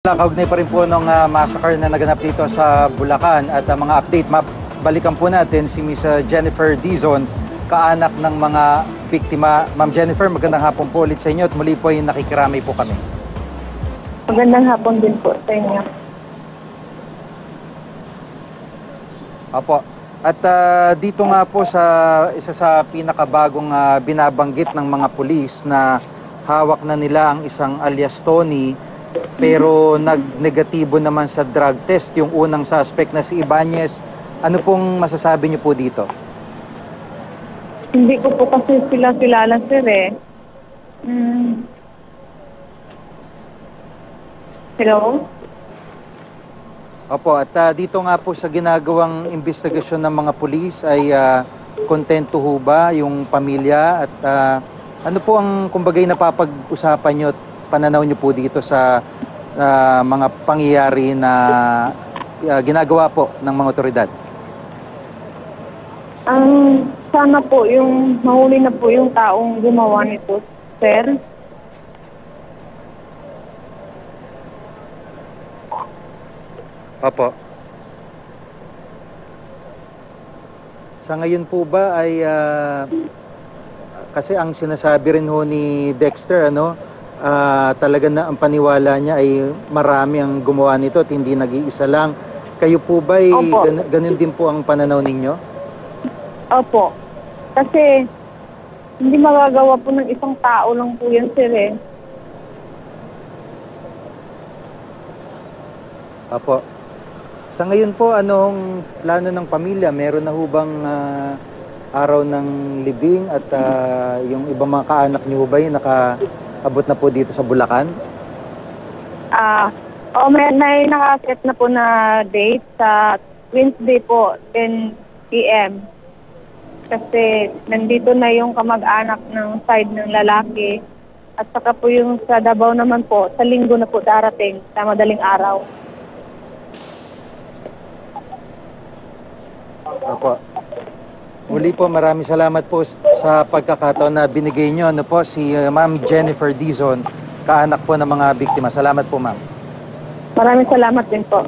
Kaugnay pa rin po ng massacre na naganap dito sa Bulacan at mga update, balikan po natin si Miss Jennifer Dizon, kaanak ng mga biktima. Ma'am Jennifer, magandang hapon po ulit sa inyo at muli po ay nakikirami po kami. Magandang hapon din po sa inyo. Opo. At dito nga po sa isa sa pinakabagong binabanggit ng mga pulis na hawak na nila ang isang alias Tony, pero nag-negatibo naman sa drug test yung unang suspect na si Ibanez. Ano pong masasabi niyo po dito? Hindi ko po kasi sila kilala, sir eh. Hello? Opo, at dito nga po sa ginagawang investigasyon ng mga pulis ay kontento ho ba yung pamilya? At ano po ang kumbagay napapag-usapan nyo at pananaw nyo po dito sa mga pangyayari na ginagawa po ng mga otoridad? Sana po yung mahuli na po yung taong gumawa nito, sir. Opo. Sa ngayon po ba ay kasi ang sinasabi rin ho ni Dexter, talaga na ang paniwala niya ay marami ang gumawa nito at hindi nag-iisa lang. Kayo po ba ay ganun din po ang pananaw ninyo? Opo. Kasi hindi magagawa po ng isang tao lang po yan, sir eh. Opo. Sa ngayon po, anong plano ng pamilya? Meron na ho bang araw ng libing at yung ibang mga kaanak niyo ba yung nakaabot na po dito sa Bulacan? May nakaset na po na date sa Wednesday po, 10 p.m. Kasi nandito na yung kamag-anak ng side ng lalaki. At saka po yung sa Davao naman po, sa linggo na po darating, sa madaling araw. Opo. Muli po, maraming salamat po sa pagkakataon na binigay nyo. Si Ma'am Jennifer Dizon, kaanak po ng mga biktima. Salamat po, ma'am. Maraming salamat din po.